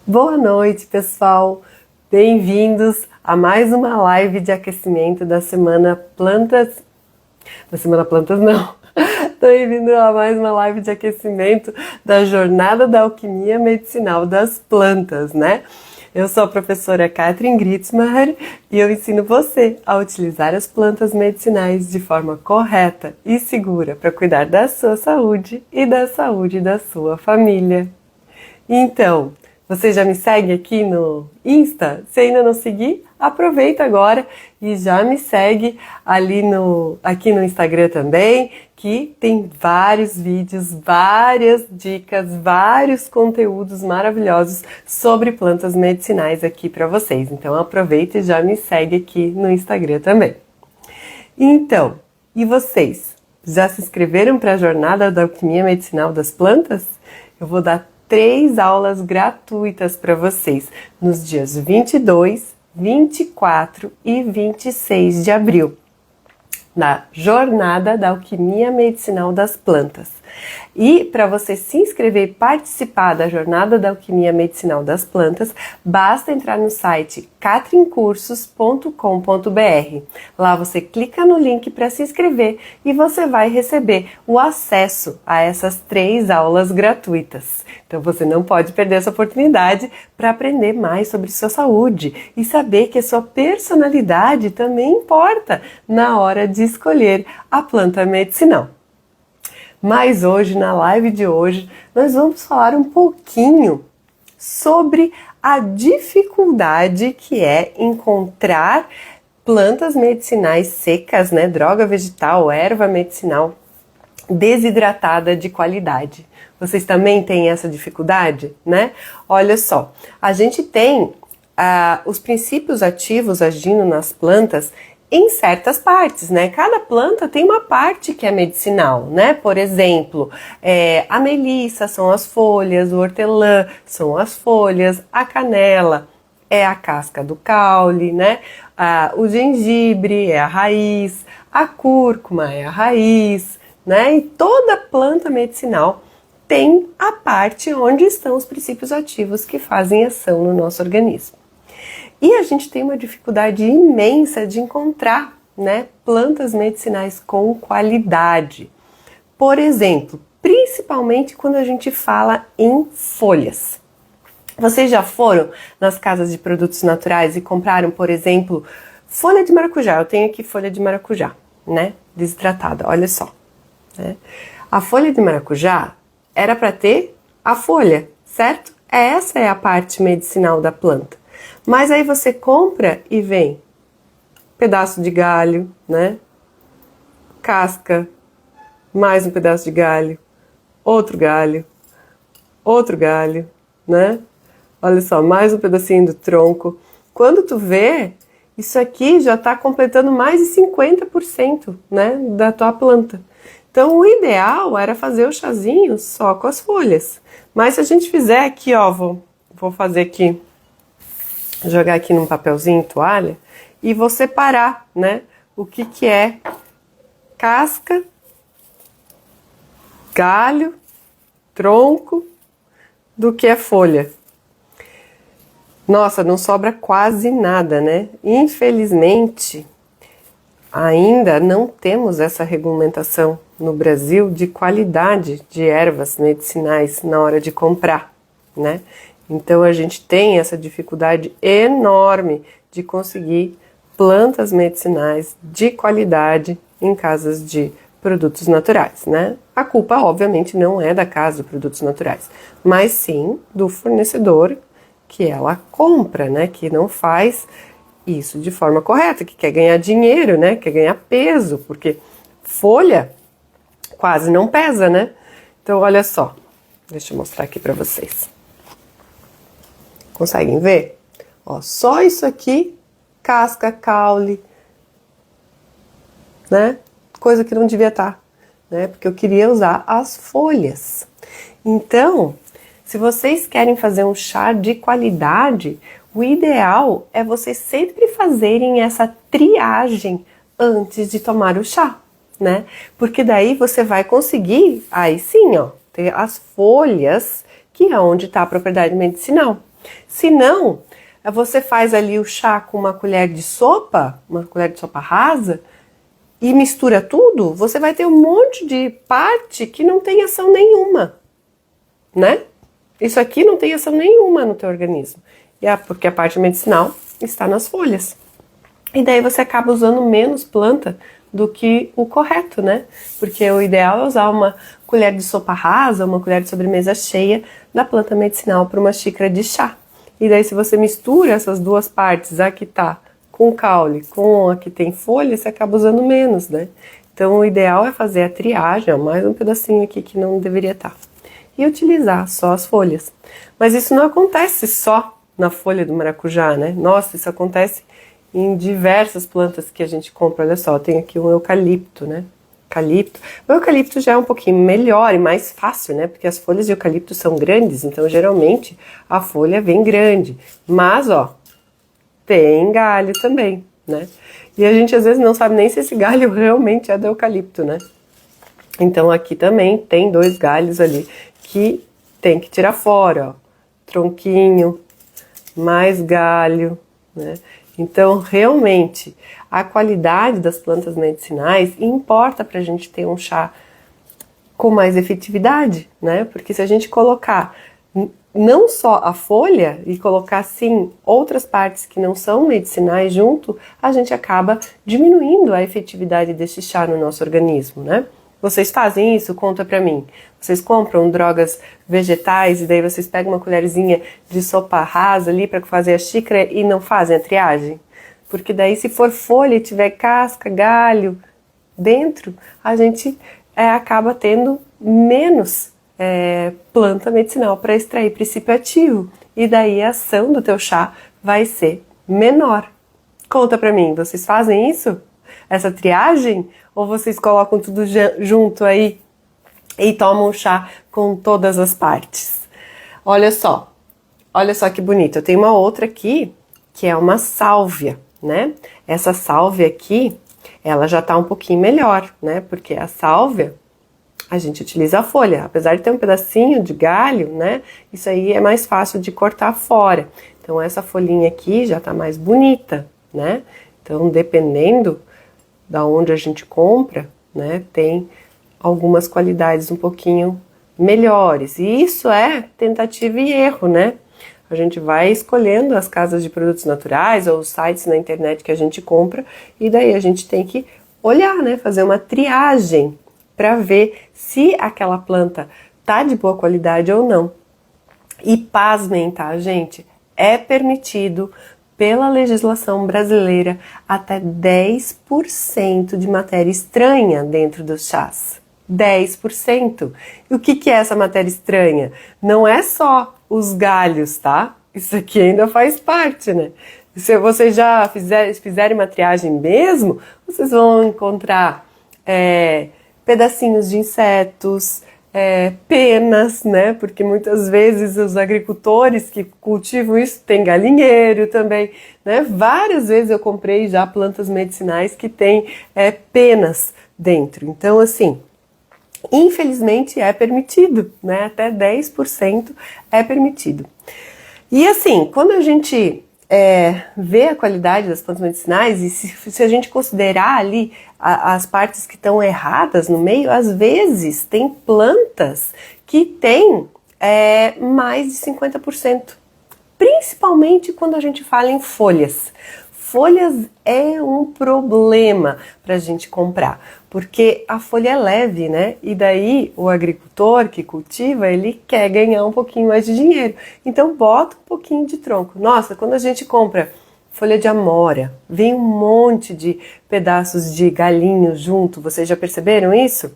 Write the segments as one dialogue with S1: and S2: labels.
S1: Boa noite, pessoal! Bem-vindos a mais uma live de aquecimento da Semana Plantas... Da Semana Plantas, não! Bem-vindo a mais uma live de aquecimento da Jornada da Alquimia Medicinal das Plantas, né? Eu sou a professora Katrin Gritzmacher e eu ensino você a utilizar as plantas medicinais de forma correta e segura para cuidar da sua saúde e da saúde da sua família. Então, você já me segue aqui no Insta? Se ainda não seguir, aproveita agora e já me segue aqui no Instagram também, que tem vários vídeos, várias dicas, vários conteúdos maravilhosos sobre plantas medicinais aqui para vocês. Então aproveita e já me segue aqui no Instagram também. Então, e vocês? Já se inscreveram para a Jornada da Alquimia Medicinal das Plantas? Eu vou dar 3 aulas gratuitas para vocês nos dias 22, 24 e 26 de abril, na Jornada da Alquimia Medicinal das Plantas. E para você se inscrever e participar da Jornada da Alquimia Medicinal das Plantas, basta entrar no site katrincursos.com.br. Lá você clica no link para se inscrever e você vai receber o acesso a essas 3 aulas gratuitas. Então você não pode perder essa oportunidade para aprender mais sobre sua saúde e saber que a sua personalidade também importa na hora de escolher a planta medicinal. Mas hoje, na live de hoje, nós vamos falar um pouquinho sobre a dificuldade que é encontrar plantas medicinais secas, né? Droga vegetal, erva medicinal desidratada de qualidade. Vocês também têm essa dificuldade, né? Olha só, a gente tem os princípios ativos agindo nas plantas em certas partes, né? Cada planta tem uma parte que é medicinal, né? Por exemplo, a melissa são as folhas, o hortelã são as folhas, a canela é a casca do caule, né? O gengibre é a raiz, a cúrcuma é a raiz, né? E toda planta medicinal tem a parte onde estão os princípios ativos que fazem ação no nosso organismo. E a gente tem uma dificuldade imensa de encontrar, né, plantas medicinais com qualidade. Por exemplo, principalmente quando a gente fala em folhas. Vocês já foram nas casas de produtos naturais e compraram, por exemplo, folha de maracujá? Eu tenho aqui folha de maracujá, né, desidratada, olha só. Né? A folha de maracujá era para ter a folha, certo? Essa é a parte medicinal da planta. Mas aí você compra e vem pedaço de galho, né? Casca, mais um pedaço de galho, outro galho, né? Olha só, mais um pedacinho do tronco. Quando tu vê, isso aqui já está completando mais de 50%, né, da tua planta. Então o ideal era fazer o chazinho só com as folhas. Mas se a gente fizer aqui, ó, vou fazer aqui, jogar aqui num papelzinho, toalha, e vou separar, né, o que é casca, galho, tronco, do que é folha. Nossa, não sobra quase nada, né? Infelizmente, ainda não temos essa regulamentação no Brasil de qualidade de ervas medicinais na hora de comprar, né? Então a gente tem essa dificuldade enorme de conseguir plantas medicinais de qualidade em casas de produtos naturais, né? A culpa, obviamente, não é da casa de produtos naturais, mas sim do fornecedor que ela compra, né? Que não faz isso de forma correta, que quer ganhar dinheiro, né? Quer ganhar peso, porque folha quase não pesa, né? Então, olha só, deixa eu mostrar aqui para vocês. Conseguem ver? Ó, só isso aqui, casca, caule, né? Coisa que não devia estar, né? Porque eu queria usar as folhas. Então, se vocês querem fazer um chá de qualidade, o ideal é vocês sempre fazerem essa triagem antes de tomar o chá, né? Porque daí você vai conseguir, aí sim, ó, ter as folhas, que é onde está a propriedade medicinal. Se não, você faz ali o chá com uma colher de sopa rasa, e mistura tudo, você vai ter um monte de parte que não tem ação nenhuma, né? Isso aqui não tem ação nenhuma no teu organismo. Porque a parte medicinal está nas folhas. E daí você acaba usando menos planta do que o correto, né? Porque o ideal é usar uma colher de sopa rasa, uma colher de sobremesa cheia da planta medicinal para uma xícara de chá. E daí se você mistura essas duas partes, a que tá com caule, com a que tem folha, você acaba usando menos, né? Então o ideal é fazer a triagem, ó, mais um pedacinho aqui que não deveria estar. E utilizar só as folhas. Mas isso não acontece só na folha do maracujá, né? Nossa, isso acontece em diversas plantas que a gente compra. Olha só, tem aqui um eucalipto, né? O eucalipto já é um pouquinho melhor e mais fácil, né? Porque as folhas de eucalipto são grandes, então geralmente a folha vem grande. Mas, ó, tem galho também, né? E a gente às vezes não sabe nem se esse galho realmente é do eucalipto, né? Então aqui também tem 2 galhos ali que tem que tirar fora, ó. Tronquinho, mais galho, né? Então, realmente, a qualidade das plantas medicinais importa para a gente ter um chá com mais efetividade, né? Porque se a gente colocar não só a folha e colocar, sim, outras partes que não são medicinais junto, a gente acaba diminuindo a efetividade desse chá no nosso organismo, né? Vocês fazem isso? Conta pra mim. Vocês compram drogas vegetais e daí vocês pegam uma colherzinha de sopa rasa ali para fazer a xícara e não fazem a triagem? Porque daí se for folha e tiver casca, galho dentro, a gente acaba tendo menos planta medicinal para extrair princípio ativo. E daí a ação do teu chá vai ser menor. Conta pra mim, vocês fazem isso? Essa triagem? Ou vocês colocam tudo junto aí e tomam chá com todas as partes? Olha só que bonito. Eu tenho uma outra aqui, que é uma sálvia, né? Essa sálvia aqui, ela já tá um pouquinho melhor, né? Porque a sálvia, a gente utiliza a folha. Apesar de ter um pedacinho de galho, né? Isso aí é mais fácil de cortar fora. Então essa folhinha aqui já tá mais bonita, né? Então dependendo da onde a gente compra, né, tem algumas qualidades um pouquinho melhores. E isso é tentativa e erro, né? A gente vai escolhendo as casas de produtos naturais ou os sites na internet que a gente compra e daí a gente tem que olhar, né, fazer uma triagem para ver se aquela planta tá de boa qualidade ou não. E pasmem, tá, gente? É permitido pela legislação brasileira, até 10% de matéria estranha dentro dos chás. 10%. E o que é essa matéria estranha? Não é só os galhos, tá? Isso aqui ainda faz parte, né? Se vocês já fizerem uma triagem mesmo, vocês vão encontrar pedacinhos de insetos, penas, né? Porque muitas vezes os agricultores que cultivam isso têm galinheiro também, né? Várias vezes eu comprei já plantas medicinais que têm penas dentro. Então, assim, infelizmente é permitido, né? Até 10% é permitido. E assim, quando a gente ver a qualidade das plantas medicinais e se a gente considerar ali as partes que estão erradas no meio, às vezes tem plantas que têm mais de 50%, principalmente quando a gente fala em folhas. Folhas é um problema para a gente comprar, porque a folha é leve, né? E daí o agricultor que cultiva, ele quer ganhar um pouquinho mais de dinheiro. Então bota um pouquinho de tronco. Nossa, quando a gente compra folha de amora, vem um monte de pedaços de galinho junto. Vocês já perceberam isso?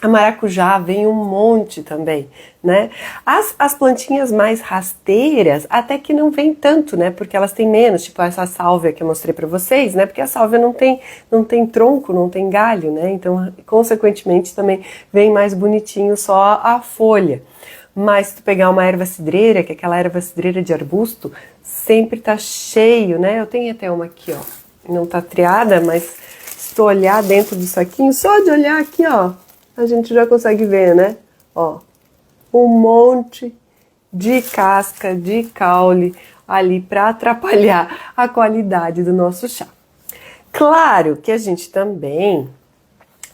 S1: A maracujá vem um monte também, né? As plantinhas mais rasteiras até que não vem tanto, né? Porque elas têm menos, tipo essa sálvia que eu mostrei pra vocês, né? Porque a sálvia não tem tronco, não tem galho, né? Então, consequentemente, também vem mais bonitinho só a folha. Mas se tu pegar uma erva cidreira, que é aquela erva cidreira de arbusto, sempre tá cheio, né? Eu tenho até uma aqui, ó. Não tá triada, mas se tu olhar dentro do saquinho, só de olhar aqui, ó, a gente já consegue ver, né? Ó, um monte de casca, de caule ali para atrapalhar a qualidade do nosso chá. Claro que a gente também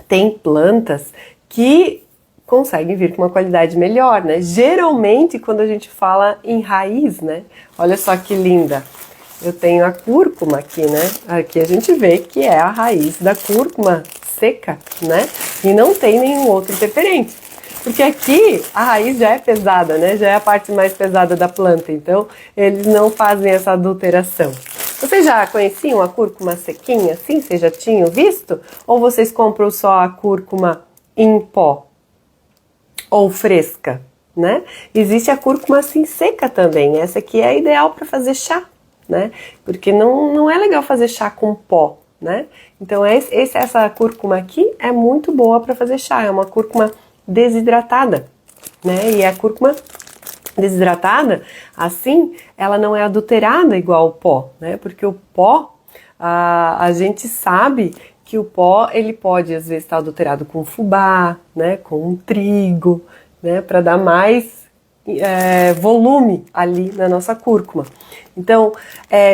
S1: tem plantas que conseguem vir com uma qualidade melhor, né? Geralmente, quando a gente fala em raiz, né? Olha só que linda. Eu tenho a cúrcuma aqui, né? Aqui a gente vê que é a raiz da cúrcuma seca, né? E não tem nenhum outro interferente. Porque aqui a raiz já é pesada, né? Já é a parte mais pesada da planta, então eles não fazem essa adulteração. Vocês já conheciam a cúrcuma sequinha assim? Vocês já tinham visto? Ou vocês compram só a cúrcuma em pó? Ou fresca, né? Existe a cúrcuma assim seca também. Essa aqui é ideal para fazer chá, né? Porque não é legal fazer chá com pó, né? Então essa cúrcuma aqui é muito boa para fazer chá. É uma cúrcuma desidratada, né? E a cúrcuma desidratada, assim, ela não é adulterada igual o pó, né? Porque o pó, a gente sabe que o pó, ele pode às vezes estar adulterado com fubá, né? Com trigo, né? Para dar mais volume ali na nossa cúrcuma. Então,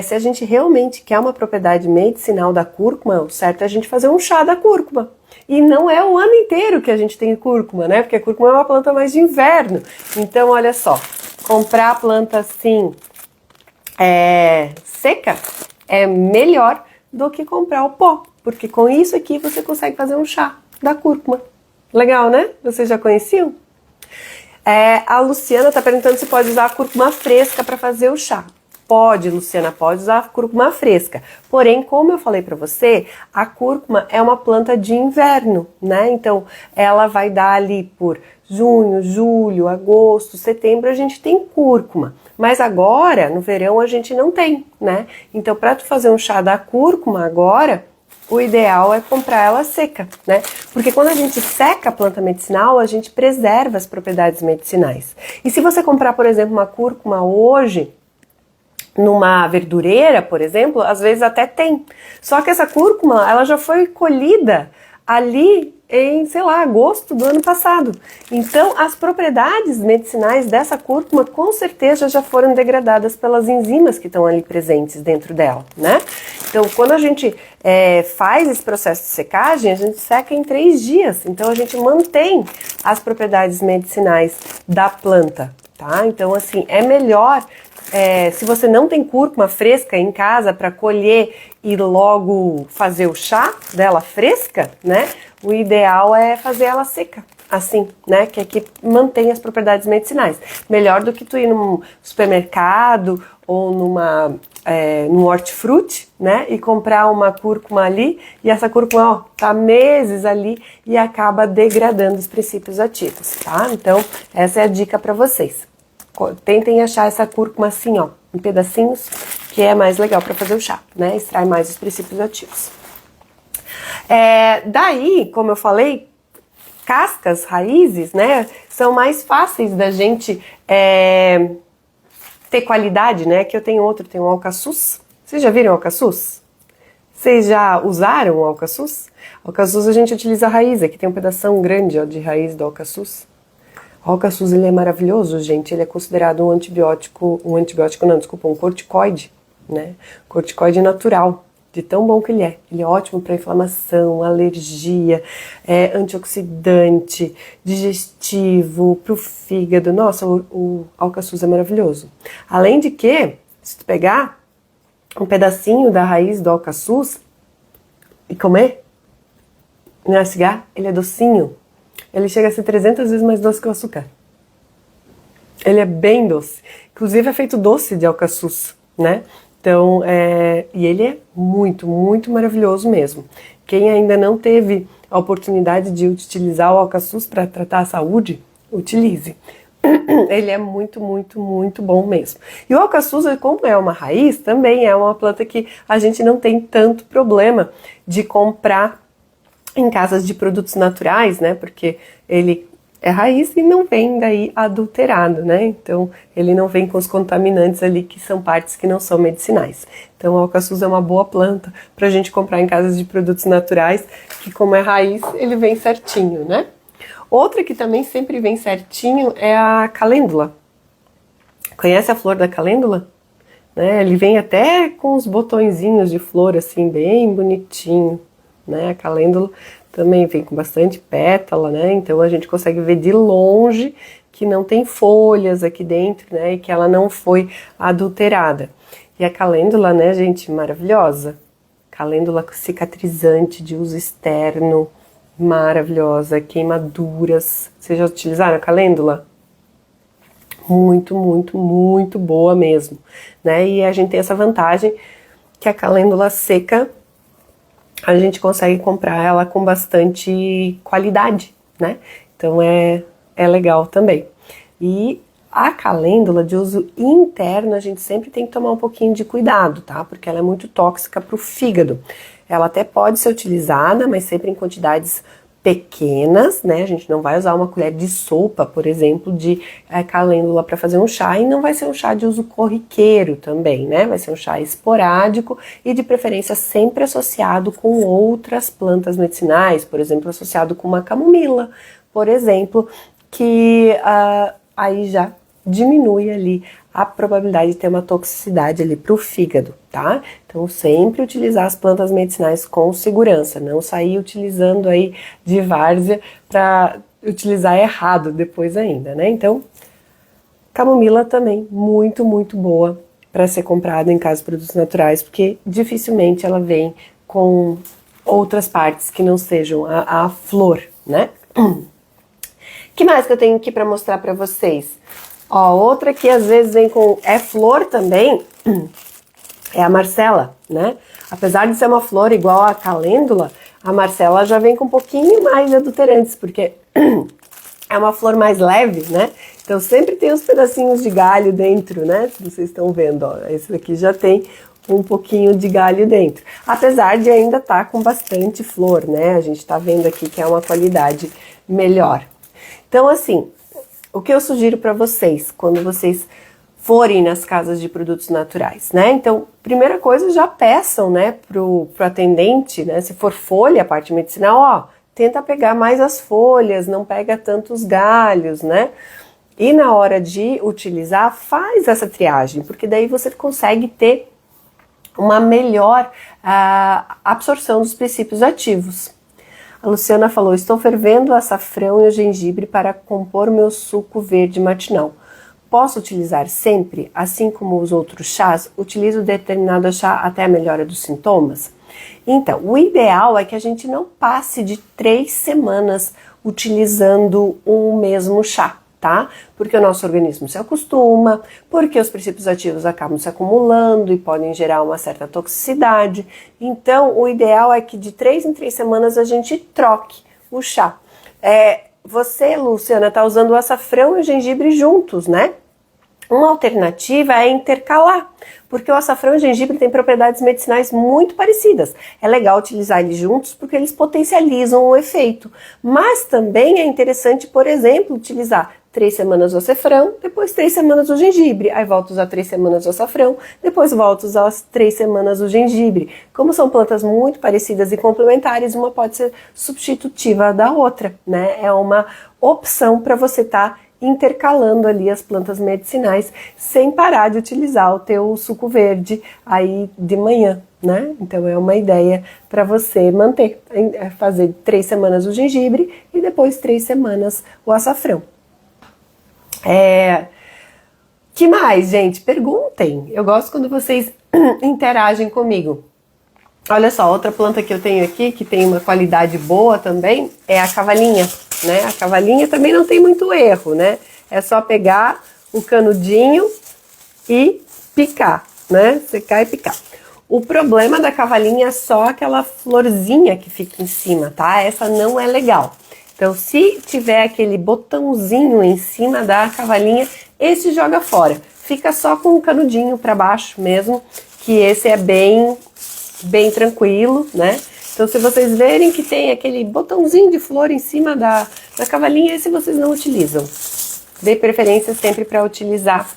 S1: se a gente realmente quer uma propriedade medicinal da cúrcuma, o certo é a gente fazer um chá da cúrcuma. E não é o ano inteiro que a gente tem cúrcuma, né? Porque a cúrcuma é uma planta mais de inverno. Então, olha só, comprar a planta assim, seca, é melhor do que comprar o pó. Porque com isso aqui você consegue fazer um chá da cúrcuma. Legal, né? Vocês já conheciam? A Luciana está perguntando se pode usar a cúrcuma fresca para fazer o chá. Pode, Luciana, pode usar a cúrcuma fresca. Porém, como eu falei para você, a cúrcuma é uma planta de inverno, né? Então, ela vai dar ali por junho, julho, agosto, setembro, a gente tem cúrcuma. Mas agora, no verão, a gente não tem, né? Então, para tu fazer um chá da cúrcuma agora, o ideal é comprar ela seca, né? Porque quando a gente seca a planta medicinal, a gente preserva as propriedades medicinais. E se você comprar, por exemplo, uma cúrcuma hoje, numa verdureira, por exemplo, às vezes até tem. Só que essa cúrcuma, ela já foi colhida ali em, sei lá, agosto do ano passado. Então, as propriedades medicinais dessa cúrcuma, com certeza, já foram degradadas pelas enzimas que estão ali presentes dentro dela, né? Então, quando a gente faz esse processo de secagem, a gente seca em 3 dias. Então, a gente mantém as propriedades medicinais da planta, tá? Então, assim, é melhor... se você não tem cúrcuma fresca em casa para colher e logo fazer o chá dela fresca, né? O ideal é fazer ela seca, assim, né? Que é que mantém as propriedades medicinais. Melhor do que tu ir num supermercado ou num hortifruti, né? E comprar uma cúrcuma ali e essa cúrcuma, ó, tá meses ali e acaba degradando os princípios ativos, tá? Então, essa é a dica para vocês. Tentem achar essa cúrcuma assim, ó, em pedacinhos, que é mais legal para fazer o chá, né? Extrai mais os princípios ativos. Daí, como eu falei, cascas, raízes, né? São mais fáceis da gente ter qualidade, né? Que eu tenho um alcaçuz. Vocês já viram alcaçuz? Vocês já usaram o alcaçuz? Alcaçuz a gente utiliza a raiz, aqui tem um pedação grande, ó, de raiz do alcaçuz. O alcaçuz, ele é maravilhoso, gente. Ele é considerado um corticoide, né? Corticoide natural, de tão bom que ele é. Ele é ótimo para inflamação, alergia, antioxidante, digestivo, pro fígado. Nossa, o alcaçuz é maravilhoso. Além de que, se tu pegar um pedacinho da raiz do alcaçuz e comer, mastigar, ele é docinho. Ele chega a ser 300 vezes mais doce que o açúcar. Ele é bem doce. Inclusive é feito doce de alcaçuz, né? Então, e ele é muito, muito maravilhoso mesmo. Quem ainda não teve a oportunidade de utilizar o alcaçuz para tratar a saúde, utilize. Ele é muito, muito, muito bom mesmo. E o alcaçuz, como é uma raiz, também é uma planta que a gente não tem tanto problema de comprar em casas de produtos naturais, né? Porque ele é raiz e não vem daí adulterado, né? Então, ele não vem com os contaminantes ali que são partes que não são medicinais. Então, o alcaçuz é uma boa planta para a gente comprar em casas de produtos naturais, que como é raiz, ele vem certinho, né? Outra que também sempre vem certinho é a calêndula. Conhece a flor da calêndula? Né? Ele vem até com os botõezinhos de flor, assim, bem bonitinho, né? A calêndula também vem com bastante pétala, né? Então a gente consegue ver de longe que não tem folhas aqui dentro, né? E que ela não foi adulterada. E a calêndula, né, gente, maravilhosa. Calêndula cicatrizante de uso externo, maravilhosa, queimaduras. Vocês já utilizaram a calêndula? Muito, muito, muito boa mesmo, né? E a gente tem essa vantagem que a calêndula seca, a gente consegue comprar ela com bastante qualidade, né? Então é legal também. E a calêndula de uso interno, a gente sempre tem que tomar um pouquinho de cuidado, tá? Porque ela é muito tóxica para o fígado. Ela até pode ser utilizada, mas sempre em quantidades pequenas, né? A gente não vai usar uma colher de sopa, por exemplo, de calêndula para fazer um chá, e não vai ser um chá de uso corriqueiro também, né? Vai ser um chá esporádico e de preferência sempre associado com outras plantas medicinais, por exemplo, associado com uma camomila, por exemplo, que aí já diminui ali a probabilidade de ter uma toxicidade ali para o fígado, tá? Então sempre utilizar as plantas medicinais com segurança, não sair utilizando aí de várzea para utilizar errado depois ainda, né? Então, camomila também muito, muito boa para ser comprada em casa de produtos naturais, porque dificilmente ela vem com outras partes que não sejam a flor, né? Que mais que eu tenho aqui para mostrar para vocês? Ó, outra que às vezes vem com... é flor também, é a marcela, né? Apesar de ser uma flor igual a calêndula, a marcela já vem com um pouquinho mais de adulterantes, porque é uma flor mais leve, né? Então sempre tem uns pedacinhos de galho dentro, né? Se vocês estão vendo, ó, esse daqui já tem um pouquinho de galho dentro. Apesar de ainda estar com bastante flor, né? A gente tá vendo aqui que é uma qualidade melhor. Então, assim, o que eu sugiro para vocês, quando vocês forem nas casas de produtos naturais, né? Então, primeira coisa, já peçam, né, pro atendente, né, se for folha, a parte medicinal, ó, tenta pegar mais as folhas, não pega tantos galhos, né? E na hora de utilizar, faz essa triagem, porque daí você consegue ter uma melhor absorção dos princípios ativos. A Luciana falou, estou fervendo o açafrão e o gengibre para compor meu suco verde matinal. Posso utilizar sempre, assim como os outros chás? Utilizo determinado chá até a melhora dos sintomas? Então, o ideal é que a gente não passe de 3 semanas utilizando o mesmo chá, tá? Porque o nosso organismo se acostuma, porque os princípios ativos acabam se acumulando e podem gerar uma certa toxicidade. Então, o ideal é que de 3 em 3 semanas a gente troque o chá. Você, Luciana, tá usando o açafrão e o gengibre juntos, né? Uma alternativa é intercalar, porque o açafrão e o gengibre têm propriedades medicinais muito parecidas. É legal utilizar eles juntos porque eles potencializam o efeito. Mas também é interessante, por exemplo, utilizar 3 semanas o açafrão, depois 3 semanas o gengibre. Aí volto a usar 3 semanas o açafrão, depois volto a usar as 3 semanas o gengibre. Como são plantas muito parecidas e complementares, uma pode ser substitutiva da outra, né? É uma opção para você estar intercalando ali as plantas medicinais sem parar de utilizar o teu suco verde aí de manhã, né? Então é uma ideia para você manter, fazer 3 semanas o gengibre e depois 3 semanas o açafrão. Que mais, gente? Perguntem. Eu gosto quando vocês interagem comigo. Olha só, outra planta que eu tenho aqui, que tem uma qualidade boa também, é a cavalinha, né? A cavalinha também não tem muito erro, né? É só pegar o canudinho e picar, né? Secar e picar. O problema da cavalinha é só aquela florzinha que fica em cima, tá? Essa não é legal. Então, se tiver aquele botãozinho em cima da cavalinha, esse joga fora. Fica só com o canudinho para baixo mesmo, que esse é bem tranquilo, né? Então, se vocês verem que tem aquele botãozinho de flor em cima da cavalinha, esse vocês não utilizam. Dê preferência sempre para utilizar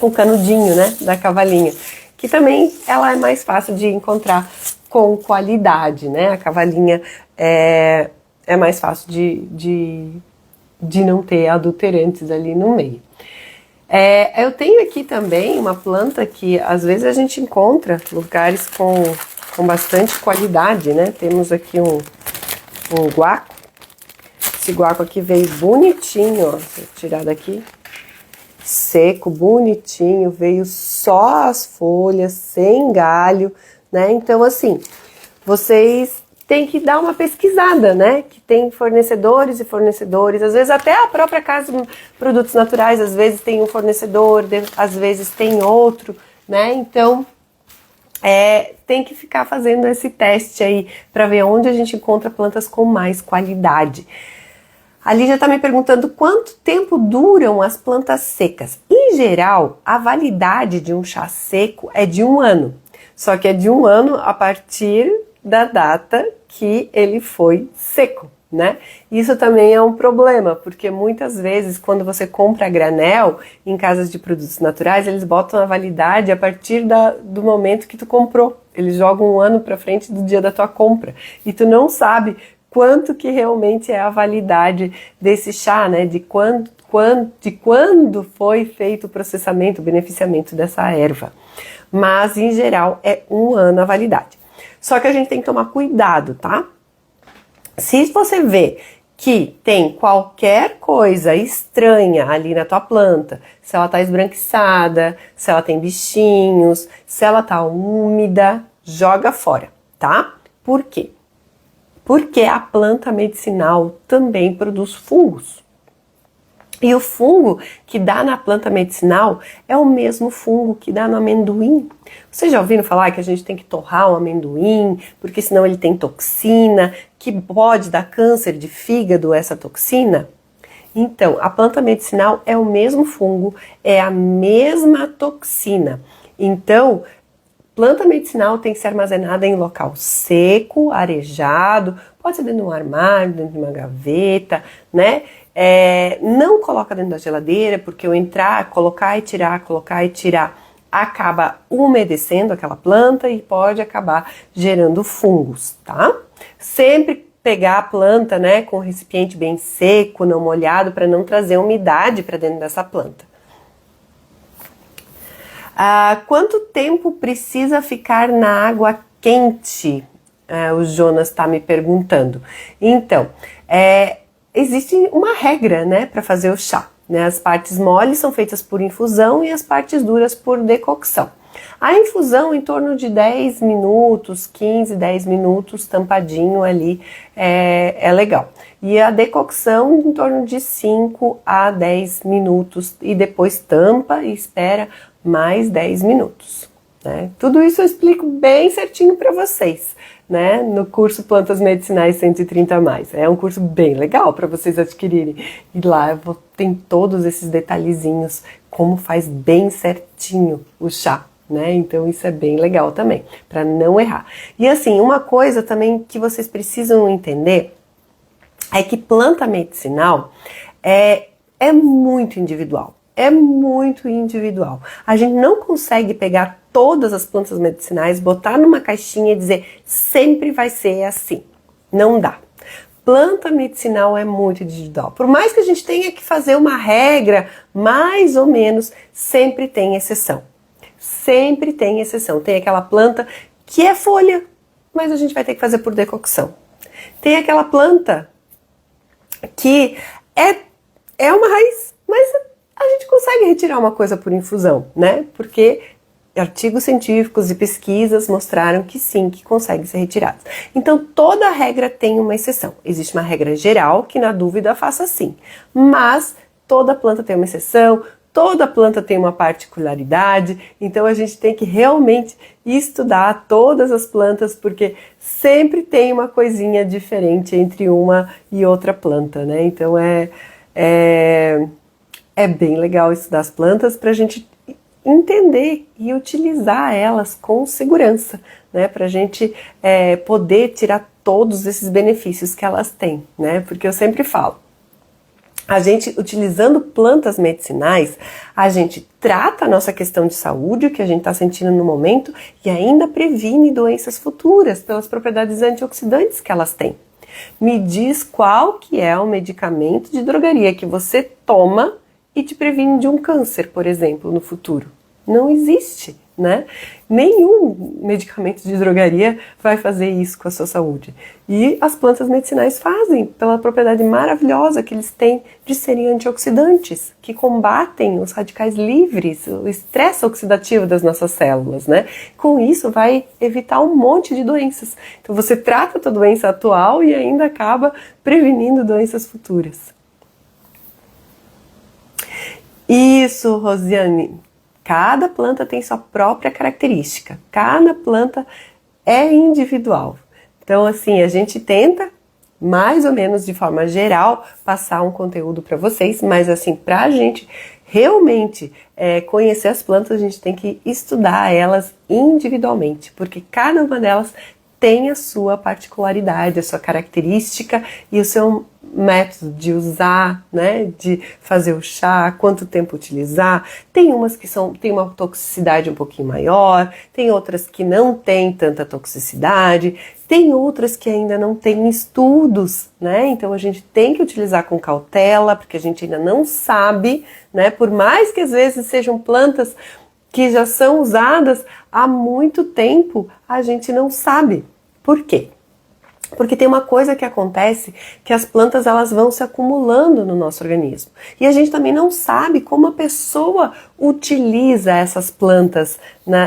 S1: o canudinho, né, da cavalinha, que também ela é mais fácil de encontrar com qualidade, né? A cavalinha é mais fácil de não ter adulterantes ali no meio. Eu tenho aqui também uma planta que às vezes a gente encontra lugares com bastante qualidade, né? Temos aqui um guaco. Esse guaco aqui veio bonitinho, ó. Vou tirar daqui. Seco, bonitinho, veio só as folhas, sem galho, né? Então, assim, vocês têm que dar uma pesquisada, né? Que tem fornecedores e fornecedores, às vezes até a própria Casa de Produtos Naturais, às vezes tem um fornecedor, às vezes tem outro, né? Então, tem que ficar fazendo esse teste aí para ver onde a gente encontra plantas com mais qualidade. A Lígia está me perguntando quanto tempo duram as plantas secas. Em geral, a validade de um chá seco é de 1 ano. Só que é de 1 ano a partir da data que ele foi seco, né? Isso também é um problema, porque muitas vezes quando você compra a granel em casas de produtos naturais, eles botam a validade a partir do momento que tu comprou. Eles jogam 1 ano para frente do dia da tua compra. E tu não sabe quanto que realmente é a validade desse chá, né? De quando foi feito o processamento, o beneficiamento dessa erva. Mas, em geral, é 1 ano a validade. Só que a gente tem que tomar cuidado, tá? Se você vê que tem qualquer coisa estranha ali na tua planta, se ela tá esbranquiçada, se ela tem bichinhos, se ela tá úmida, joga fora, tá? Por quê? Porque a planta medicinal também produz fungos. E o fungo que dá na planta medicinal é o mesmo fungo que dá no amendoim. Vocês já ouviram falar que a gente tem que torrar o amendoim, porque senão ele tem toxina, que pode dar câncer de fígado, essa toxina? Então, a planta medicinal é o mesmo fungo, é a mesma toxina. Então, planta medicinal tem que ser armazenada em local seco, arejado, pode ser dentro de um armário, dentro de uma gaveta, né? Não coloca dentro da geladeira, porque o entrar, colocar e tirar, acaba umedecendo aquela planta e pode acabar gerando fungos, tá? Sempre pegar a planta, né, com o recipiente bem seco, não molhado, para não trazer umidade para dentro dessa planta. Quanto tempo precisa ficar na água quente? O Jonas está me perguntando. Então, existe uma regra, né, para fazer o chá. Né? As partes moles são feitas por infusão e as partes duras por decocção. A infusão em torno de 10 minutos, 15, 10 minutos, tampadinho ali, é legal. E a decocção em torno de 5 a 10 minutos e depois tampa e espera mais 10 minutos. Né? Tudo isso eu explico bem certinho para vocês, né? No curso Plantas Medicinais 130+. É um curso bem legal para vocês adquirirem. E lá tem todos esses detalhezinhos, como faz bem certinho o chá. Né? Então isso é bem legal também, para não errar. E assim, uma coisa também que vocês precisam entender é que planta medicinal é muito individual. É muito individual. A gente não consegue pegar todas as plantas medicinais, botar numa caixinha e dizer sempre vai ser assim. Não dá. Planta medicinal é muito individual. Por mais que a gente tenha que fazer uma regra, mais ou menos, sempre tem exceção. Sempre tem exceção. Tem aquela planta que é folha, mas a gente vai ter que fazer por decocção. Tem aquela planta que é uma raiz, mas a gente consegue retirar uma coisa por infusão, né? Porque artigos científicos e pesquisas mostraram que sim, que consegue ser retirado. Então, toda regra tem uma exceção. Existe uma regra geral que, na dúvida, faça assim. Mas toda planta tem uma exceção, toda planta tem uma particularidade, então a gente tem que realmente estudar todas as plantas, porque sempre tem uma coisinha diferente entre uma e outra planta, né? Então é bem legal estudar as plantas para a gente entender e utilizar elas com segurança, né? Para a gente poder tirar todos esses benefícios que elas têm, né? Porque eu sempre falo, a gente, utilizando plantas medicinais, a gente trata a nossa questão de saúde, o que a gente está sentindo no momento, e ainda previne doenças futuras pelas propriedades antioxidantes que elas têm. Me diz qual que é o medicamento de drogaria que você toma e te previne de um câncer, por exemplo, no futuro. Não existe, né? Nenhum medicamento de drogaria vai fazer isso com a sua saúde. E as plantas medicinais fazem, pela propriedade maravilhosa que eles têm de serem antioxidantes, que combatem os radicais livres, o estresse oxidativo das nossas células, né? Com isso vai evitar um monte de doenças. Então você trata a tua doença atual e ainda acaba prevenindo doenças futuras. Isso, Rosiane. Cada planta tem sua própria característica. Cada planta é individual. Então, assim, a gente tenta, mais ou menos de forma geral, passar um conteúdo para vocês, mas assim, para a gente realmente conhecer as plantas, a gente tem que estudar elas individualmente, porque cada uma delas tem a sua particularidade, a sua característica e o seu método de usar, né, de fazer o chá, quanto tempo utilizar. Tem umas que tem uma toxicidade um pouquinho maior, tem outras que não tem tanta toxicidade, tem outras que ainda não tem estudos, né? Então a gente tem que utilizar com cautela, porque a gente ainda não sabe, né? Por mais que às vezes sejam plantas que já são usadas há muito tempo, a gente não sabe. Por quê? Porque tem uma coisa que acontece, que as plantas elas vão se acumulando no nosso organismo. E a gente também não sabe como a pessoa utiliza essas plantas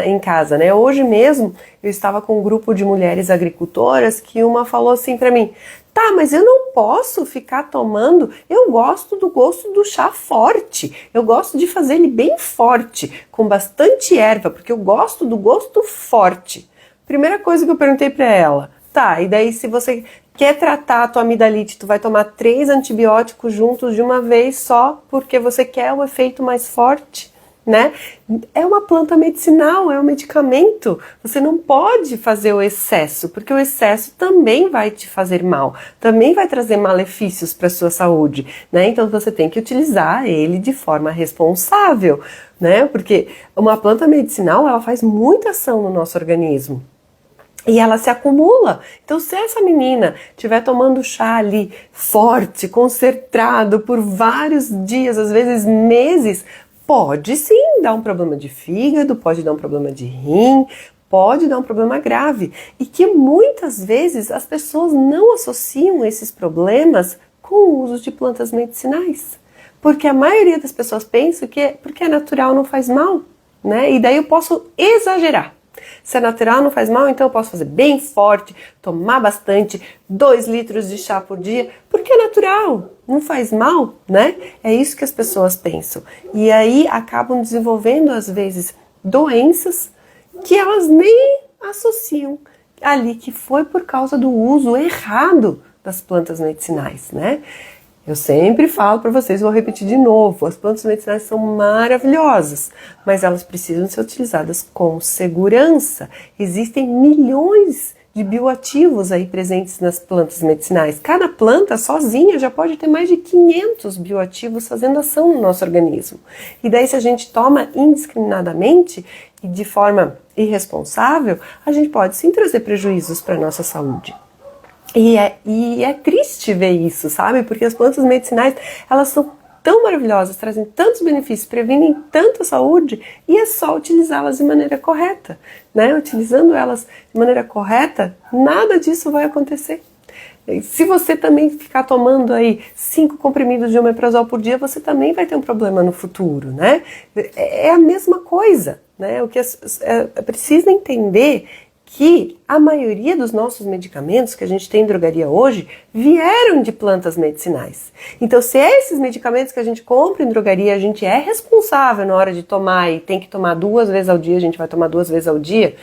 S1: em casa, né? Hoje mesmo eu estava com um grupo de mulheres agricultoras que uma falou assim para mim: tá, mas eu não posso ficar tomando, eu gosto do gosto do chá forte, eu gosto de fazer ele bem forte, com bastante erva, porque eu gosto do gosto forte. Primeira coisa que eu perguntei para ela: tá, e daí se você quer tratar a tua amidalite, tu vai tomar 3 antibióticos juntos de uma vez só, porque você quer o efeito mais forte, né? É uma planta medicinal, é um medicamento. Você não pode fazer o excesso, porque o excesso também vai te fazer mal, também vai trazer malefícios para a sua saúde, né? Então você tem que utilizar ele de forma responsável, né? Porque uma planta medicinal, ela faz muita ação no nosso organismo. E ela se acumula. Então, se essa menina estiver tomando chá ali forte, concentrado por vários dias, às vezes meses, pode sim dar um problema de fígado, pode dar um problema de rim, pode dar um problema grave. E que muitas vezes as pessoas não associam esses problemas com o uso de plantas medicinais. Porque a maioria das pessoas pensa que porque é natural não faz mal, né? E daí eu posso exagerar. Se é natural, não faz mal, então eu posso fazer bem forte, tomar bastante, 2 litros de chá por dia, porque é natural, não faz mal, né? É isso que as pessoas pensam. E aí acabam desenvolvendo, às vezes, doenças que elas nem associam ali, que foi por causa do uso errado das plantas medicinais, né? Eu sempre falo para vocês, vou repetir de novo, as plantas medicinais são maravilhosas, mas elas precisam ser utilizadas com segurança. Existem milhões de bioativos aí presentes nas plantas medicinais. Cada planta sozinha já pode ter mais de 500 bioativos fazendo ação no nosso organismo. E daí, se a gente toma indiscriminadamente e de forma irresponsável, a gente pode sim trazer prejuízos para a nossa saúde. E é triste ver isso, sabe? Porque as plantas medicinais, elas são tão maravilhosas, trazem tantos benefícios, previnem tanta saúde, e é só utilizá-las de maneira correta, né? Utilizando elas de maneira correta, nada disso vai acontecer. Se você também ficar tomando aí 5 comprimidos de omeprazol por dia, você também vai ter um problema no futuro, né? É a mesma coisa, né? O que precisa entender que a maioria dos nossos medicamentos que a gente tem em drogaria hoje vieram de plantas medicinais. Então, se esses medicamentos que a gente compra em drogaria, a gente é responsável na hora de tomar e tem que tomar 2 vezes ao dia, a gente vai tomar 2 vezes ao dia,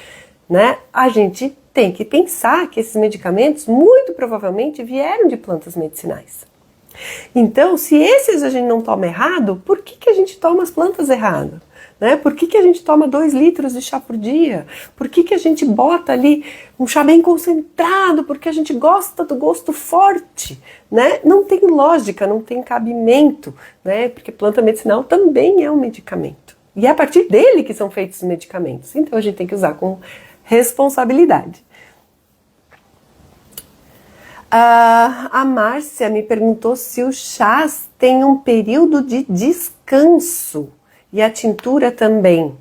S1: né? A gente tem que pensar que esses medicamentos muito provavelmente vieram de plantas medicinais. Então, se esses a gente não toma errado, por que a gente toma as plantas errado? Né? Por que a gente toma 2 litros de chá por dia? Por que a gente bota ali um chá bem concentrado? Porque a gente gosta do gosto forte, né? Não tem lógica, não tem cabimento, né? Porque planta medicinal também é um medicamento. E é a partir dele que são feitos os medicamentos. Então a gente tem que usar com responsabilidade. A Márcia me perguntou se os chás têm um período de descanso e a tintura também.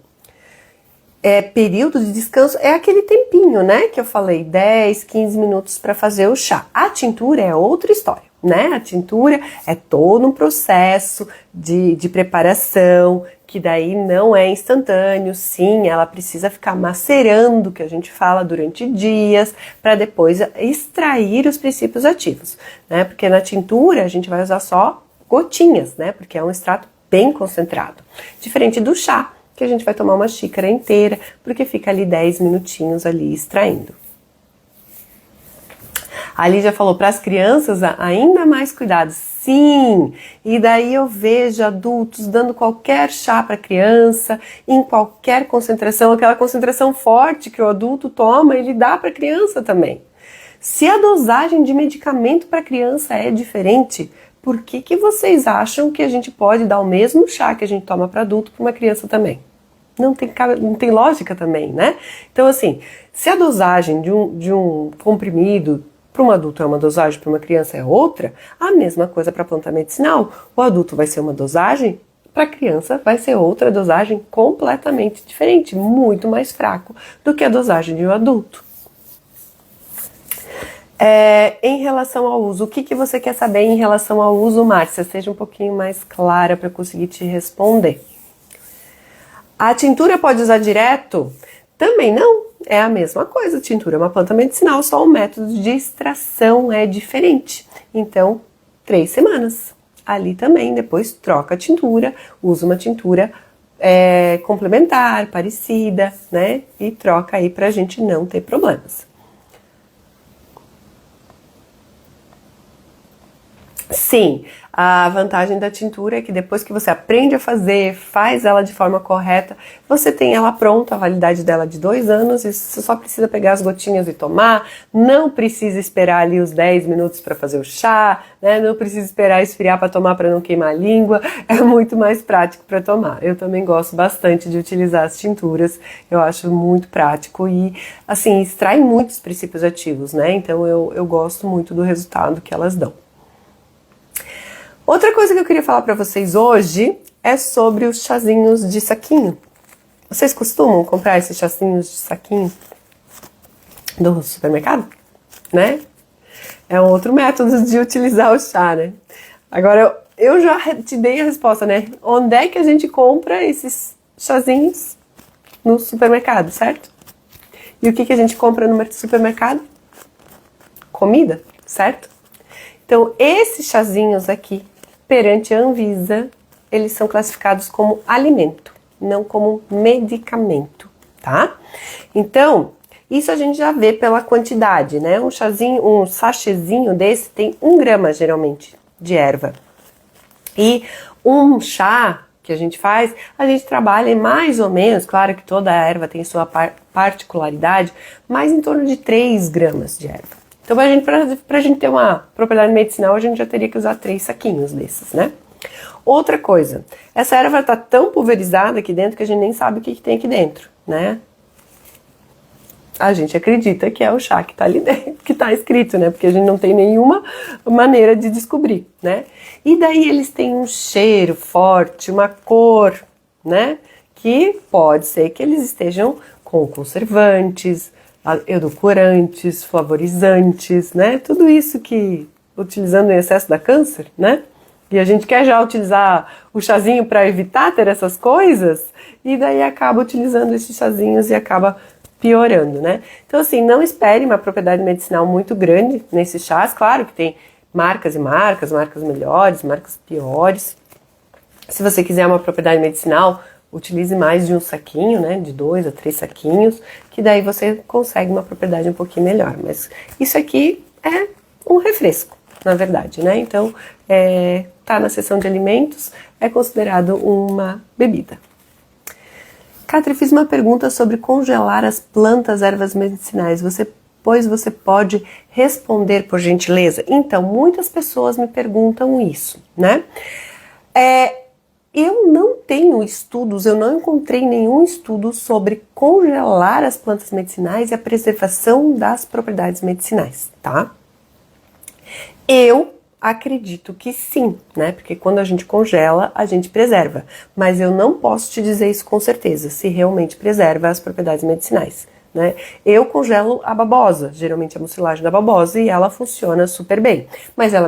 S1: Período de descanso é aquele tempinho, né, que eu falei, 10, 15 minutos para fazer o chá. A tintura é outra história, né? A tintura é todo um processo de preparação, que daí não é instantâneo, sim, ela precisa ficar macerando, que a gente fala, durante dias, para depois extrair os princípios ativos, né? Porque na tintura a gente vai usar só gotinhas, né? Porque é um extrato bem concentrado. Diferente do chá, que a gente vai tomar uma xícara inteira, porque fica ali 10 minutinhos ali extraindo. A Lídia falou, para as crianças, ainda mais cuidado. Sim, e daí eu vejo adultos dando qualquer chá para criança, em qualquer concentração, aquela concentração forte que o adulto toma, ele dá para a criança também. Se a dosagem de medicamento para criança é diferente, por que vocês acham que a gente pode dar o mesmo chá que a gente toma para adulto para uma criança também? Não tem lógica também, né? Então, assim, se a dosagem de um comprimido para um adulto é uma dosagem, para uma criança é outra, a mesma coisa para a planta medicinal. O adulto vai ser uma dosagem, para a criança vai ser outra dosagem completamente diferente, muito mais fraco do que a dosagem de um adulto. Em relação ao uso, o que você quer saber em relação ao uso, Márcia? Seja um pouquinho mais clara para eu conseguir te responder. A tintura pode usar direto? Também não, é a mesma coisa. A tintura é uma planta medicinal, só o método de extração é diferente. Então, 3 semanas. Ali também, depois troca a tintura, usa uma tintura complementar, parecida, né? E troca aí pra gente não ter problemas. Sim, a vantagem da tintura é que depois que você aprende a fazer, faz ela de forma correta, você tem ela pronta, a validade dela de 2 anos, e você só precisa pegar as gotinhas e tomar, não precisa esperar ali os 10 minutos para fazer o chá, né? Não precisa esperar esfriar para tomar para não queimar a língua, é muito mais prático para tomar. Eu também gosto bastante de utilizar as tinturas, eu acho muito prático e, assim, extrai muitos princípios ativos, né? Então eu gosto muito do resultado que elas dão. Outra coisa que eu queria falar para vocês hoje é sobre os chazinhos de saquinho. Vocês costumam comprar esses chazinhos de saquinho do supermercado? Né? É um outro método de utilizar o chá, né? Agora, eu já te dei a resposta, né? Onde é que a gente compra esses chazinhos? No supermercado, certo? E o que a gente compra no supermercado? Comida, certo? Então, esses chazinhos aqui, perante a Anvisa, eles são classificados como alimento, não como medicamento, tá? Então, isso a gente já vê pela quantidade, né? Um chazinho, um sachêzinho desse tem 1 grama, geralmente, de erva. E um chá que a gente faz, a gente trabalha em mais ou menos, claro que toda a erva tem sua particularidade, mas em torno de 3 gramas de erva. Então, pra gente ter uma propriedade medicinal, a gente já teria que usar 3 saquinhos desses, né? Outra coisa, essa erva tá tão pulverizada aqui dentro que a gente nem sabe o que tem aqui dentro, né? A gente acredita que é o chá que tá ali dentro, que tá escrito, né? Porque a gente não tem nenhuma maneira de descobrir, né? E daí eles têm um cheiro forte, uma cor, né? Que pode ser que eles estejam com conservantes, edulcorantes, flavorizantes, né? Tudo isso que utilizando em excesso dá câncer, né? E a gente quer já utilizar o chazinho para evitar ter essas coisas, e daí acaba utilizando esses chazinhos e acaba piorando, né? Então, assim, não espere uma propriedade medicinal muito grande nesses chás. Claro que tem marcas e marcas, marcas melhores, marcas piores. Se você quiser uma propriedade medicinal, utilize mais de um saquinho, né? De 2 a 3 saquinhos, que daí você consegue uma propriedade um pouquinho melhor. Mas isso aqui é um refresco, na verdade, né? Então, tá na seção de alimentos, é considerado uma bebida. Catri, fiz uma pergunta sobre congelar as plantas, ervas medicinais. Você pode responder, por gentileza? Então, muitas pessoas me perguntam isso, né? Eu não tenho estudos, eu não encontrei nenhum estudo sobre congelar as plantas medicinais e a preservação das propriedades medicinais, tá? Eu acredito que sim, né? Porque quando a gente congela, a gente preserva. Mas eu não posso te dizer isso com certeza, se realmente preserva as propriedades medicinais, né? Eu congelo a babosa, geralmente a mucilagem da babosa, e ela funciona super bem. Mas ela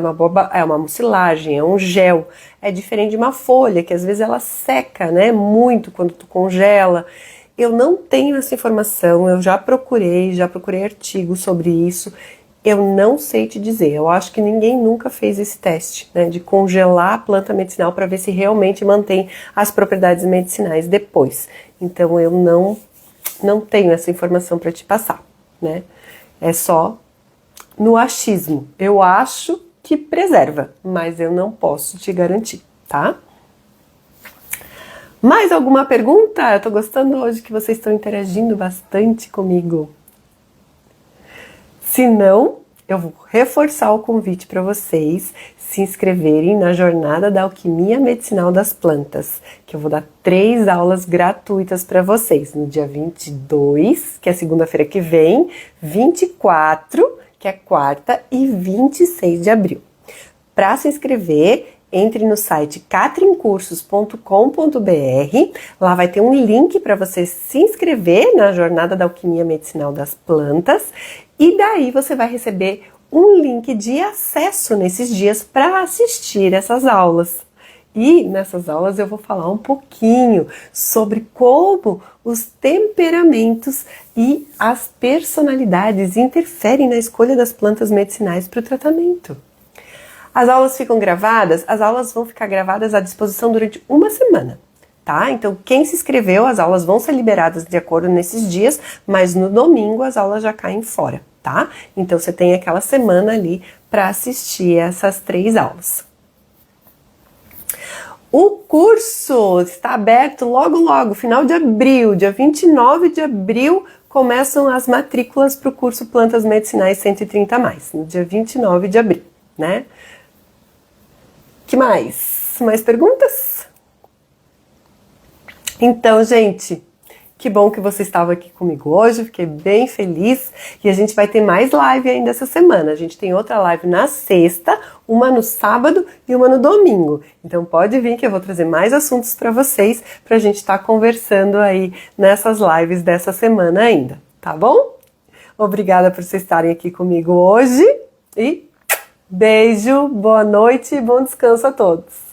S1: é uma mucilagem, é um gel. É diferente de uma folha, que às vezes ela seca, né? Muito quando tu congela. Eu não tenho essa informação, eu já procurei artigos sobre isso. Eu não sei te dizer, eu acho que ninguém nunca fez esse teste, né, de congelar a planta medicinal para ver se realmente mantém as propriedades medicinais depois. Então eu não tenho essa informação para te passar, né? É só no achismo. Eu acho que preserva, mas eu não posso te garantir, tá? Mais alguma pergunta? Eu tô gostando hoje que vocês estão interagindo bastante comigo. Se não, eu vou reforçar o convite para vocês se inscreverem na Jornada da Alquimia Medicinal das Plantas, que eu vou dar 3 aulas gratuitas para vocês, no dia 22, que é segunda-feira que vem, 24, que é quarta, e 26 de abril. Para se inscrever, entre no site catrincursos.com.br, lá vai ter um link para você se inscrever na Jornada da Alquimia Medicinal das Plantas, e daí você vai receber um link de acesso nesses dias para assistir essas aulas. E nessas aulas eu vou falar um pouquinho sobre como os temperamentos e as personalidades interferem na escolha das plantas medicinais para o tratamento. As aulas ficam gravadas? As aulas vão ficar gravadas à disposição durante uma semana, tá? Então, quem se inscreveu, as aulas vão ser liberadas de acordo nesses dias, mas no domingo as aulas já caem fora, tá? Então, você tem aquela semana ali para assistir essas 3 aulas. O curso está aberto logo, final de abril, dia 29 de abril, começam as matrículas para o curso Plantas Medicinais 130+, no dia 29 de abril, né? Que mais? Mais perguntas? Então, gente, que bom que você estava aqui comigo hoje, fiquei bem feliz, e a gente vai ter mais live ainda essa semana. A gente tem outra live na sexta, uma no sábado e uma no domingo. Então pode vir que eu vou trazer mais assuntos para vocês, para a gente estar conversando aí nessas lives dessa semana ainda, tá bom? Obrigada por vocês estarem aqui comigo hoje, e beijo, boa noite e bom descanso a todos.